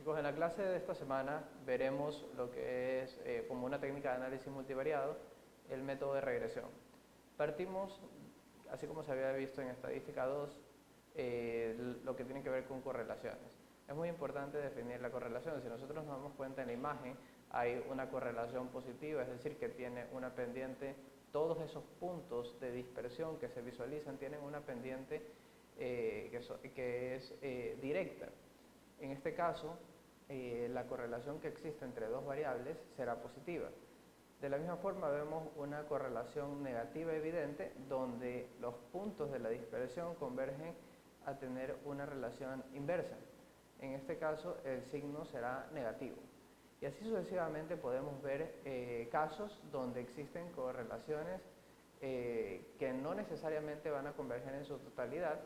Chicos, en la clase de esta semana veremos lo que es, como una técnica de análisis multivariado, el método de regresión. Partimos, así como se había visto en estadística 2, lo que tiene que ver con correlaciones. Es muy importante definir la correlación. Si nosotros nos damos cuenta en la imagen, hay una correlación positiva, es decir, que tiene una pendiente, todos esos puntos de dispersión que se visualizan tienen una pendiente que es directa. En este caso, la correlación que existe entre dos variables será positiva. De la misma forma vemos una correlación negativa evidente donde los puntos de la dispersión convergen a tener una relación inversa. En este caso el signo será negativo. Y así sucesivamente podemos ver casos donde existen correlaciones que no necesariamente van a converger en su totalidad,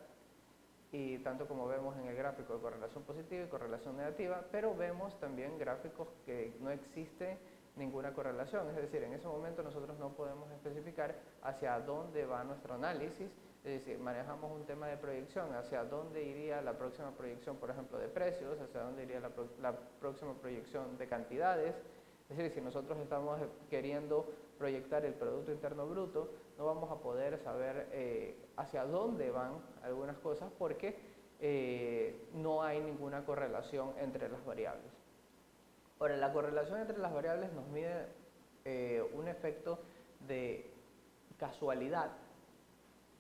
y tanto como vemos en el gráfico de correlación positiva y correlación negativa, pero vemos también gráficos que no existe ninguna correlación, es decir, en ese momento nosotros no podemos especificar hacia dónde va nuestro análisis, es decir, manejamos un tema de proyección, hacia dónde iría la próxima proyección, por ejemplo, de precios, hacia dónde iría la próxima proyección de cantidades. Es decir, si nosotros estamos queriendo proyectar el Producto Interno Bruto, no vamos a poder saber hacia dónde van algunas cosas porque no hay ninguna correlación entre las variables. Ahora, la correlación entre las variables nos mide un efecto de casualidad,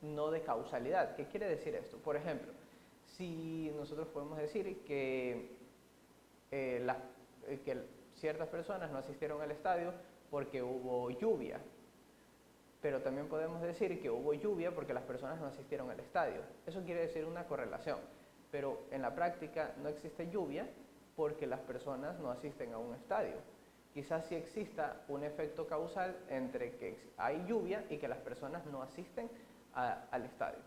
no de causalidad. ¿Qué quiere decir esto? Por ejemplo, si nosotros podemos decir que ciertas personas no asistieron al estadio porque hubo lluvia, pero también podemos decir que hubo lluvia porque las personas no asistieron al estadio. Eso quiere decir una correlación, pero en la práctica no existe lluvia porque las personas no asisten a un estadio. Quizás sí exista un efecto causal entre que hay lluvia y que las personas no asisten al estadio.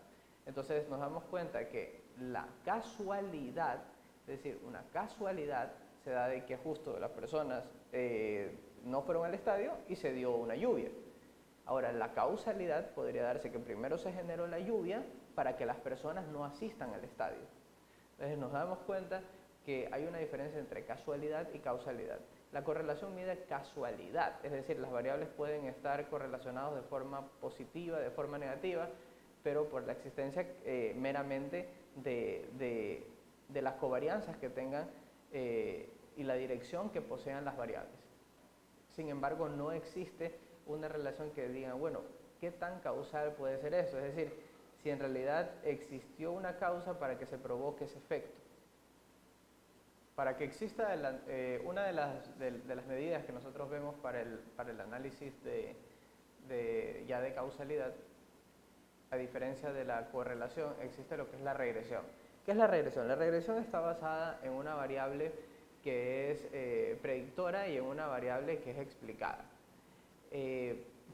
Entonces nos damos cuenta que la casualidad, es decir, una casualidad, se da de que justo las personas no fueron al estadio y se dio una lluvia. Ahora, la causalidad podría darse que primero se generó la lluvia para que las personas no asistan al estadio. Entonces nos damos cuenta que hay una diferencia entre casualidad y causalidad. La correlación mide casualidad, es decir, las variables pueden estar correlacionadas de forma positiva, de forma negativa, pero por la existencia meramente de las covarianzas que tengan y la dirección que posean las variables. Sin embargo, no existe una relación que diga, bueno, ¿qué tan causal puede ser eso? Es decir, si en realidad existió una causa para que se provoque ese efecto. Para que exista una de las medidas que nosotros vemos para el análisis ya de causalidad, a diferencia de la correlación, existe lo que es la regresión. ¿Qué es la regresión? La regresión está basada en una variable que es predictora y en una variable que es explicada.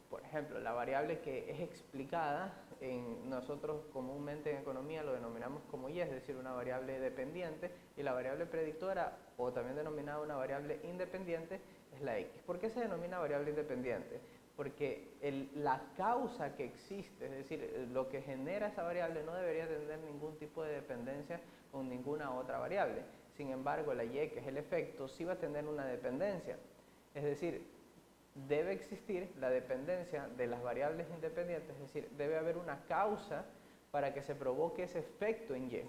Por ejemplo, la variable que es explicada, nosotros comúnmente en economía lo denominamos como Y, es decir, una variable dependiente, y la variable predictora, o también denominada una variable independiente, es la X. ¿Por qué se denomina variable independiente? Porque la causa que existe, es decir, lo que genera esa variable no debería tener ningún tipo de dependencia con ninguna otra variable. Sin embargo, la Y, que es el efecto, sí va a tener una dependencia. Es decir, debe existir la dependencia de las variables independientes, es decir, debe haber una causa para que se provoque ese efecto en Y.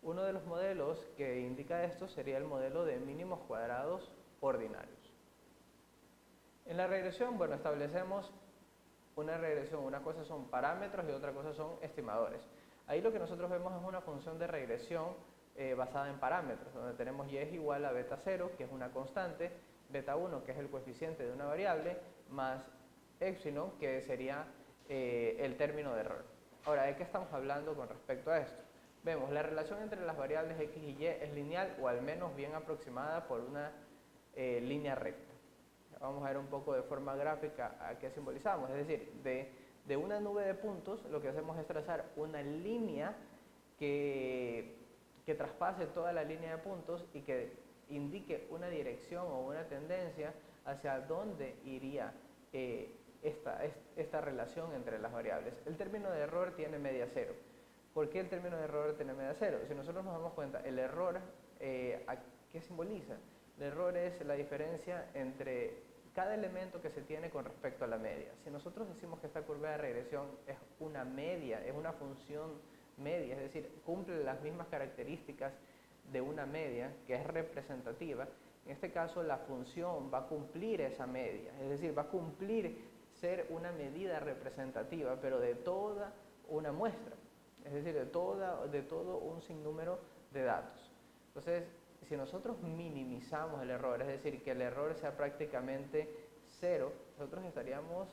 Uno de los modelos que indica esto sería el modelo de mínimos cuadrados ordinarios. En la regresión, bueno, establecemos una regresión, una cosa son parámetros y otra cosa son estimadores. Ahí lo que nosotros vemos es una función de regresión basada en parámetros, donde tenemos Y es igual a beta 0, que es una constante, beta 1, que es el coeficiente de una variable, más epsilon, que sería el término de error. Ahora, ¿de qué estamos hablando con respecto a esto? Vemos, la relación entre las variables X y Y es lineal o al menos bien aproximada por una línea recta. Vamos a ver un poco de forma gráfica a qué simbolizamos, es decir, de una nube de puntos lo que hacemos es trazar una línea que traspase toda la línea de puntos y que indique una dirección o una tendencia hacia dónde iría esta relación entre las variables. El término de error tiene media cero. ¿Por qué el término de error tiene media cero? Si nosotros nos damos cuenta, el error, ¿a qué simboliza? El error es la diferencia entre cada elemento que se tiene con respecto a la media. Si nosotros decimos que esta curva de regresión es una media, es una función media, es decir, cumple las mismas características de una media, que es representativa, en este caso la función va a cumplir esa media, es decir, va a cumplir ser una medida representativa, pero de toda una muestra, es decir, de todo un sinnúmero de datos. Entonces, si nosotros minimizamos el error, es decir, que el error sea prácticamente cero, nosotros estaríamos,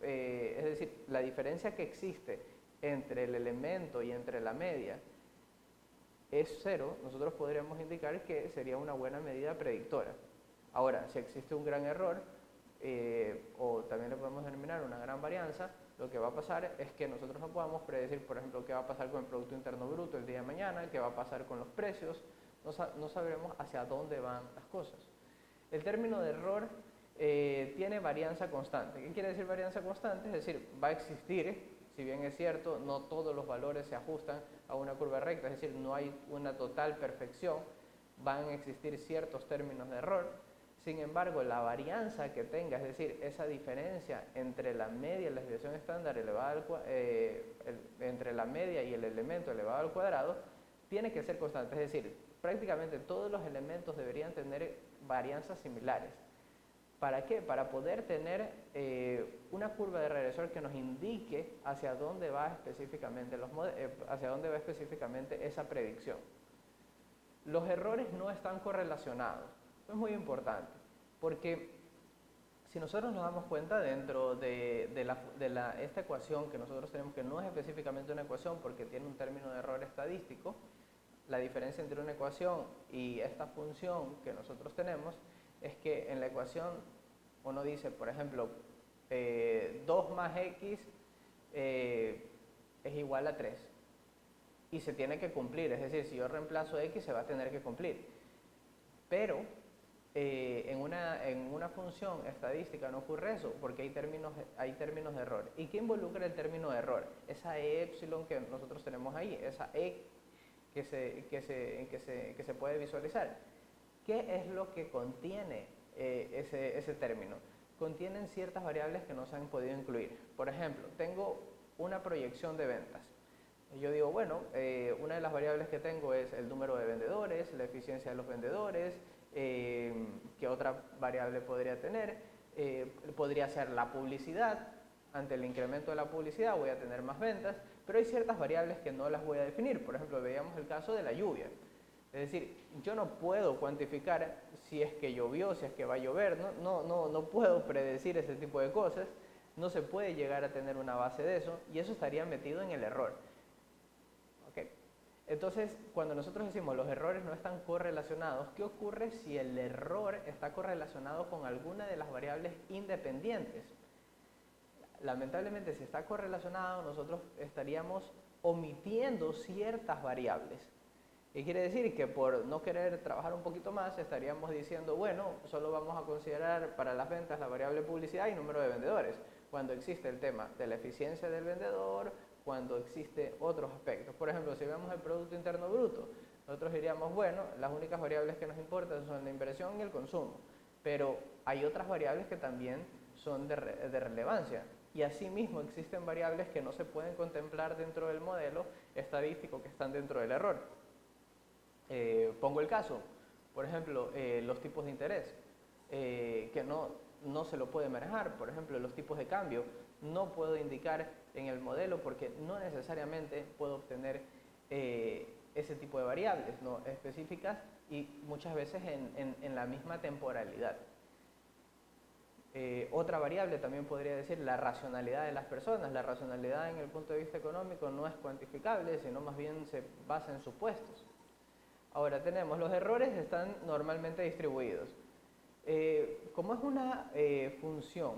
es decir, la diferencia que existe entre el elemento y entre la media es cero, nosotros podríamos indicar que sería una buena medida predictora. Ahora, si existe un gran error, o también le podemos denominar una gran varianza, lo que va a pasar es que nosotros no podamos predecir, por ejemplo, qué va a pasar con el Producto Interno Bruto el día de mañana, qué va a pasar con los precios, no sabremos hacia dónde van las cosas. El término de error tiene varianza constante. ¿Qué quiere decir varianza constante? Es decir, va a existir, si bien es cierto, no todos los valores se ajustan a una curva recta, es decir, no hay una total perfección, van a existir ciertos términos de error. Sin embargo, la varianza que tenga, es decir, esa diferencia entre la media y la desviación estándar elevada entre la media y el elemento elevado al cuadrado, tiene que ser constante, es decir, prácticamente todos los elementos deberían tener varianzas similares. ¿Para qué? Para poder tener una curva de regresor que nos indique hacia dónde va específicamente, esa predicción. Los errores no están correlacionados. Esto es muy importante, porque si nosotros nos damos cuenta dentro de esta ecuación que nosotros tenemos, que no es específicamente una ecuación porque tiene un término de error estadístico, la diferencia entre una ecuación y esta función que nosotros tenemos es que en la ecuación uno dice, por ejemplo, 2 más x es igual a 3 y se tiene que cumplir, es decir, si yo reemplazo x se va a tener que cumplir, pero en una función estadística no ocurre eso porque hay términos de error. ¿Y qué involucra el término de error? Esa e epsilon que nosotros tenemos ahí, esa e que se puede visualizar. ¿Qué es lo que contiene ese término? Contienen ciertas variables que no se han podido incluir. Por ejemplo, tengo una proyección de ventas. Yo digo, bueno, una de las variables que tengo es el número de vendedores, la eficiencia de los vendedores, ¿qué otra variable podría tener? Podría ser la publicidad. Ante el incremento de la publicidad voy a tener más ventas, pero hay ciertas variables que no las voy a definir. Por ejemplo, veíamos el caso de la lluvia. Es decir, yo no puedo cuantificar si es que llovió, si es que va a llover, no puedo predecir ese tipo de cosas, no se puede llegar a tener una base de eso y eso estaría metido en el error. ¿Okay? Entonces, cuando nosotros decimos los errores no están correlacionados, ¿qué ocurre si el error está correlacionado con alguna de las variables independientes? Lamentablemente, si está correlacionado, nosotros estaríamos omitiendo ciertas variables. ¿Qué quiere decir? Que por no querer trabajar un poquito más, estaríamos diciendo, bueno, solo vamos a considerar para las ventas la variable publicidad y número de vendedores, cuando existe el tema de la eficiencia del vendedor, cuando existe otros aspectos. Por ejemplo, si vemos el Producto Interno Bruto, nosotros diríamos, bueno, las únicas variables que nos importan son la inversión y el consumo, pero hay otras variables que también son de relevancia. Y asimismo existen variables que no se pueden contemplar dentro del modelo estadístico que están dentro del error. Pongo el caso, por ejemplo, los tipos de interés, que no se lo puede manejar. Por ejemplo, los tipos de cambio no puedo indicar en el modelo porque no necesariamente puedo obtener ese tipo de variables no específicas y muchas veces en la misma temporalidad. Otra variable también podría decir la racionalidad de las personas. La racionalidad en el punto de vista económico no es cuantificable, sino más bien se basa en supuestos. Ahora tenemos, los errores están normalmente distribuidos. Como es una función,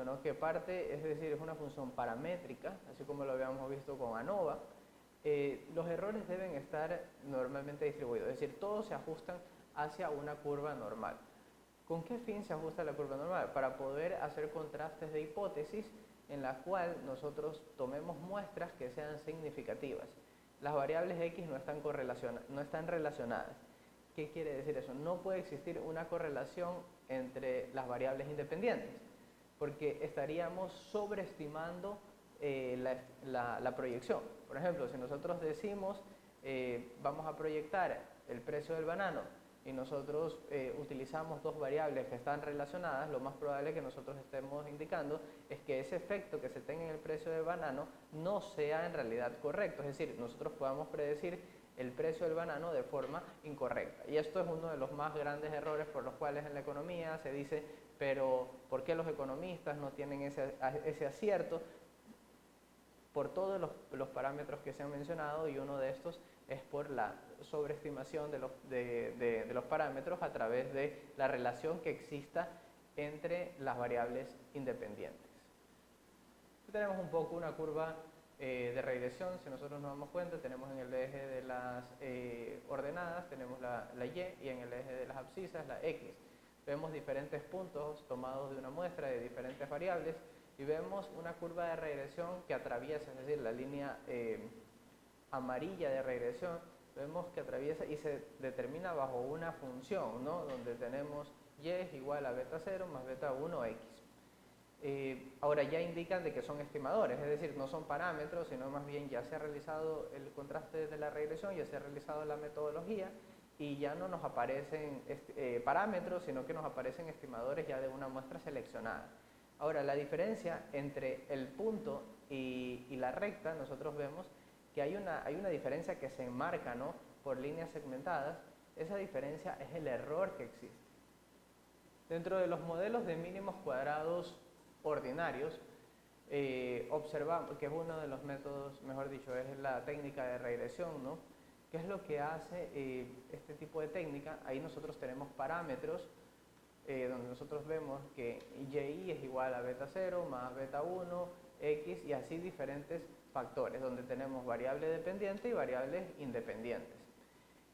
¿no? que parte, es decir, es una función paramétrica, así como lo habíamos visto con ANOVA, los errores deben estar normalmente distribuidos, es decir, todos se ajustan hacia una curva normal. ¿Con qué fin se ajusta la curva normal? Para poder hacer contrastes de hipótesis en la cual nosotros tomemos muestras que sean significativas. las variables X no están relacionadas. ¿Qué quiere decir eso? No puede existir una correlación entre las variables independientes, porque estaríamos sobreestimando la proyección. Por ejemplo, si nosotros decimos vamos a proyectar el precio del banano y nosotros utilizamos dos variables que están relacionadas, lo más probable que nosotros estemos indicando es que ese efecto que se tenga en el precio del banano no sea en realidad correcto, es decir, nosotros podamos predecir el precio del banano de forma incorrecta. Y esto es uno de los más grandes errores por los cuales en la economía se dice, pero ¿por qué los economistas no tienen ese acierto? Por todos los parámetros que se han mencionado, y uno de estos es por la sobreestimación de los parámetros a través de la relación que exista entre las variables independientes. Aquí tenemos un poco una curva de regresión. Si nosotros nos damos cuenta, tenemos en el eje de las ordenadas, tenemos la Y, y en el eje de las abscisas la X. Vemos diferentes puntos tomados de una muestra de diferentes variables y vemos una curva de regresión que atraviesa, es decir, la línea amarilla de regresión, vemos que atraviesa y se determina bajo una función, ¿no? Donde tenemos Y es igual a beta 0 más beta 1 X. Ahora ya indican de que son estimadores, es decir, no son parámetros, sino más bien ya se ha realizado el contraste de la regresión, ya se ha realizado la metodología y ya no nos aparecen parámetros, sino que nos aparecen estimadores ya de una muestra seleccionada. Ahora, la diferencia entre el punto y la recta, nosotros vemos que hay una diferencia que se enmarca, ¿no?, por líneas segmentadas. Esa diferencia es el error que existe. Dentro de los modelos de mínimos cuadrados ordinarios, observamos que es uno de los métodos, mejor dicho, es la técnica de regresión, ¿no? ¿Qué es lo que hace este tipo de técnica? Ahí nosotros tenemos parámetros donde nosotros vemos que Y es igual a beta 0 más beta 1, X y así diferentes factores, donde tenemos variable dependiente y variables independientes.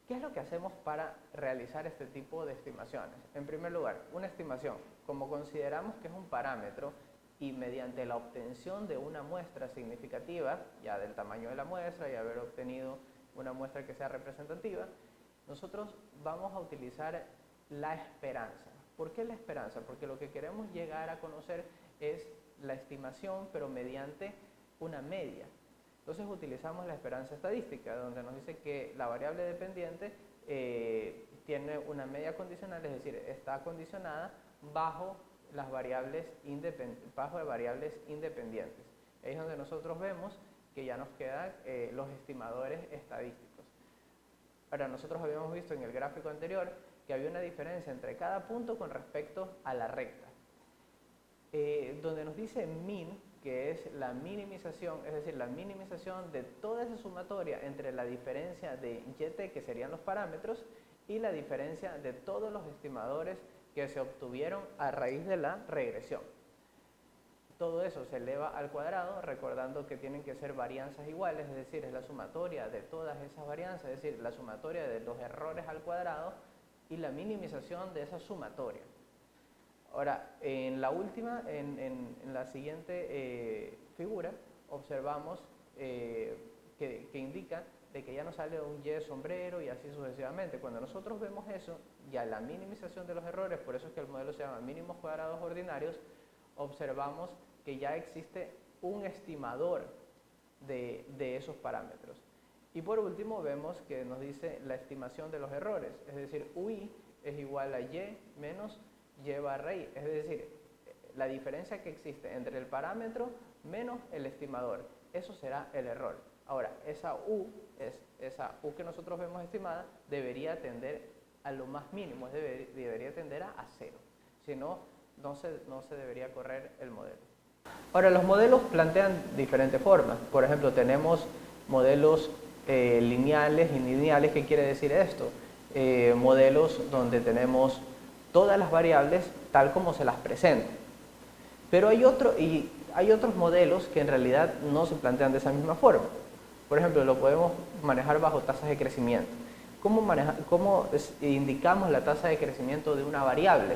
¿Qué es lo que hacemos para realizar este tipo de estimaciones? En primer lugar, una estimación, como consideramos que es un parámetro y mediante la obtención de una muestra significativa, ya del tamaño de la muestra y haber obtenido una muestra que sea representativa, nosotros vamos a utilizar la esperanza. ¿Por qué la esperanza? Porque lo que queremos llegar a conocer es la estimación, pero mediante una media. Entonces utilizamos la esperanza estadística, donde nos dice que la variable dependiente tiene una media condicional, es decir, está condicionada bajo las variables independientes. Ahí es donde nosotros vemos que ya nos quedan los estimadores estadísticos. Ahora, nosotros habíamos visto en el gráfico anterior que había una diferencia entre cada punto con respecto a la recta. Donde nos dice min, que es la minimización, es decir, la minimización de toda esa sumatoria entre la diferencia de YT, que serían los parámetros, y la diferencia de todos los estimadores que se obtuvieron a raíz de la regresión. Todo eso se eleva al cuadrado, recordando que tienen que ser varianzas iguales, es decir, es la sumatoria de todas esas varianzas, es decir, la sumatoria de los errores al cuadrado y la minimización de esa sumatoria. Ahora, en la siguiente figura, observamos que indica de que ya nos sale un Y sombrero y así sucesivamente. Cuando nosotros vemos eso, ya la minimización de los errores, por eso es que el modelo se llama mínimos cuadrados ordinarios, observamos que ya existe un estimador de esos parámetros. Y por último vemos que nos dice la estimación de los errores, es decir, UI es igual a Y menos Y barra I, es decir, la diferencia que existe entre el parámetro menos el estimador, eso será el error. Ahora, esa U que nosotros vemos estimada debería tender a lo más mínimo, debería tender a 0, si no, no se debería correr el modelo. Ahora, los modelos plantean diferentes formas. Por ejemplo, tenemos modelos lineales y lineales. ¿Qué quiere decir esto? Modelos donde tenemos todas las variables tal como se las presenta. Pero hay otros modelos que en realidad no se plantean de esa misma forma. Por ejemplo, lo podemos manejar bajo tasas de crecimiento. ¿Cómo indicamos la tasa de crecimiento de una variable?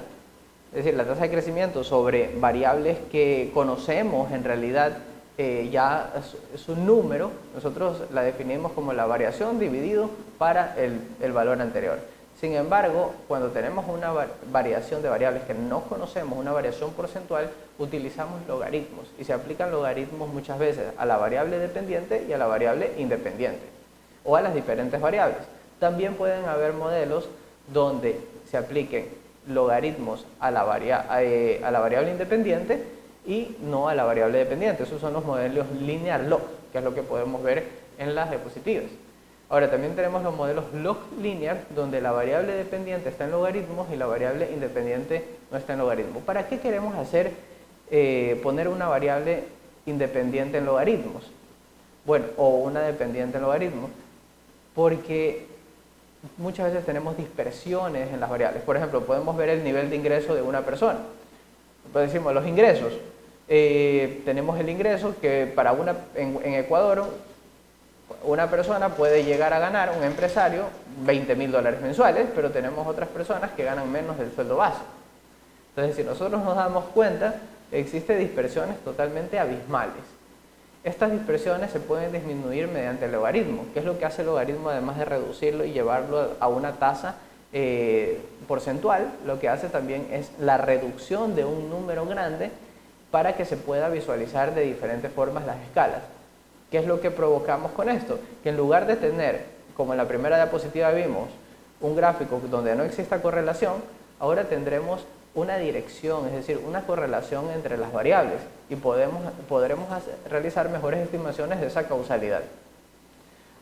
Es decir, la tasa de crecimiento sobre variables que conocemos en realidad ya es un número, nosotros la definimos como la variación dividido para el valor anterior. Sin embargo, cuando tenemos una variación de variables que no conocemos, una variación porcentual, utilizamos logaritmos y se aplican logaritmos muchas veces a la variable dependiente y a la variable independiente o a las diferentes variables. También pueden haber modelos donde se apliquen logaritmos a la variable independiente y no a la variable dependiente. Esos son los modelos linear log, que es lo que podemos ver en las diapositivas. Ahora también tenemos los modelos log linear, donde la variable dependiente está en logaritmos y la variable independiente no está en logaritmos. ¿Para qué queremos poner una variable independiente en logaritmos? Bueno, o una dependiente en logaritmos, porque muchas veces tenemos dispersiones en las variables. Por ejemplo, podemos ver el nivel de ingreso de una persona. Pues decimos los ingresos. Tenemos el ingreso que en Ecuador una persona puede llegar a ganar, un empresario, $20.000 mensuales, pero tenemos otras personas que ganan menos del sueldo base. Entonces, si nosotros nos damos cuenta, existen dispersiones totalmente abismales. Estas dispersiones se pueden disminuir mediante el logaritmo. ¿Qué es lo que hace el logaritmo? Además de reducirlo y llevarlo a una tasa porcentual, lo que hace también es la reducción de un número grande para que se pueda visualizar de diferentes formas las escalas. ¿Qué es lo que provocamos con esto? Que en lugar de tener, como en la primera diapositiva vimos, un gráfico donde no exista correlación, ahora tendremos una dirección, es decir, una correlación entre las variables y podremos realizar mejores estimaciones de esa causalidad.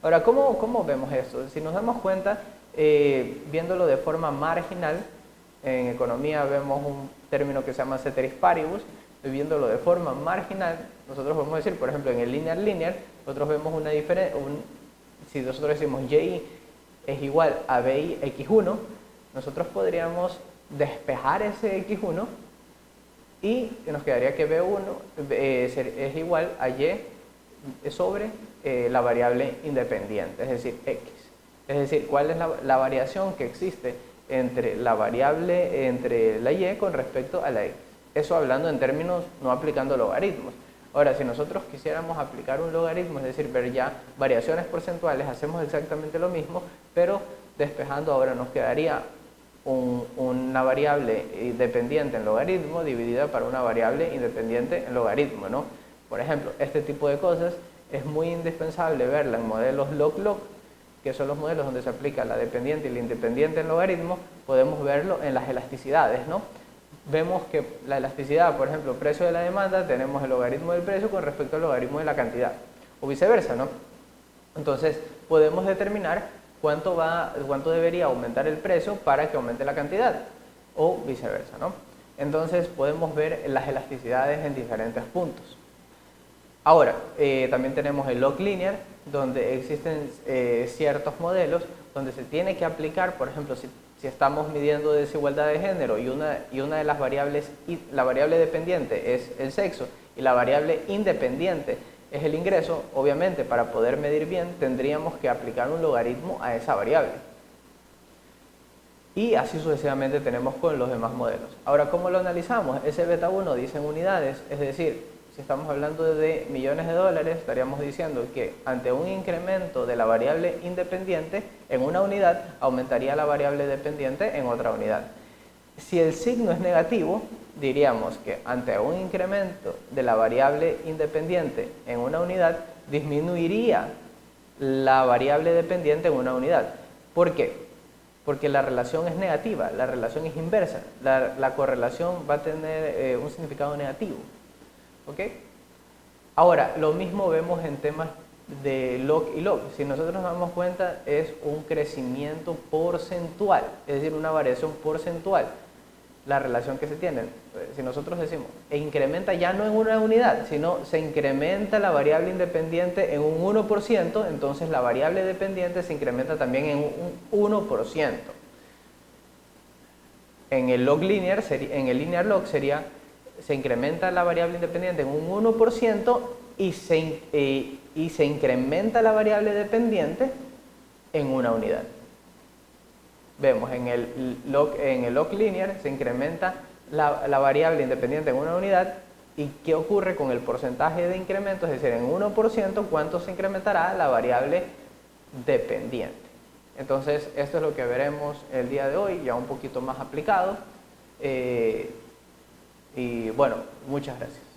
Ahora, ¿cómo vemos esto? Si nos damos cuenta, viéndolo de forma marginal, en economía vemos un término que se llama ceteris paribus, viéndolo de forma marginal, nosotros podemos decir, por ejemplo, en el linear, nosotros vemos una diferencia, si nosotros decimos y es igual a bi x1, nosotros podríamos despejar ese x1 y nos quedaría que b1 es igual a y sobre la variable independiente, es decir, x. Es decir, ¿cuál es la variación que existe entre la variable, entre la y con respecto a la x? Eso hablando en términos, no aplicando logaritmos. Ahora, si nosotros quisiéramos aplicar un logaritmo, es decir, ver ya variaciones porcentuales, hacemos exactamente lo mismo, pero despejando ahora nos quedaría una variable dependiente en logaritmo dividida para una variable independiente en logaritmo, ¿no? Por ejemplo, este tipo de cosas es muy indispensable verla en modelos log-log, que son los modelos donde se aplica la dependiente y la independiente en logaritmo. Podemos verlo en las elasticidades, ¿no? Vemos que la elasticidad, por ejemplo, precio de la demanda, tenemos el logaritmo del precio con respecto al logaritmo de la cantidad, o viceversa, ¿no? Entonces, podemos determinar cuánto debería aumentar el precio para que aumente la cantidad, o viceversa, ¿no? Entonces, podemos ver las elasticidades en diferentes puntos. Ahora, también tenemos el log linear, donde existen ciertos modelos donde se tiene que aplicar, por ejemplo, si estamos midiendo desigualdad de género y una de las variables, la variable dependiente es el sexo y la variable independiente es el ingreso, obviamente para poder medir bien tendríamos que aplicar un logaritmo a esa variable. Y así sucesivamente tenemos con los demás modelos. Ahora, ¿cómo lo analizamos? Ese beta 1 dice en unidades, es decir, si estamos hablando de millones de dólares, estaríamos diciendo que ante un incremento de la variable independiente en una unidad, aumentaría la variable dependiente en otra unidad. Si el signo es negativo, diríamos que ante un incremento de la variable independiente en una unidad, disminuiría la variable dependiente en una unidad. ¿Por qué? Porque la relación es negativa, la relación es inversa, la correlación va a tener un significado negativo. ¿Ok? Ahora, lo mismo vemos en temas de log y log. Si nosotros nos damos cuenta, es un crecimiento porcentual, es decir, una variación porcentual, la relación que se tiene. Si nosotros decimos, incrementa ya no en una unidad, sino se incrementa la variable independiente en un 1%, entonces la variable dependiente se incrementa también en un 1%. En el log linear, en el linear log sería, se incrementa la variable independiente en un 1% y se incrementa la variable dependiente en una unidad. Vemos en el log linear se incrementa la variable independiente en una unidad ¿Y qué ocurre con el porcentaje de incremento? Es decir, en 1%, ¿cuánto se incrementará la variable dependiente? Entonces, esto es lo que veremos el día de hoy, ya un poquito más aplicado. Y bueno, muchas gracias.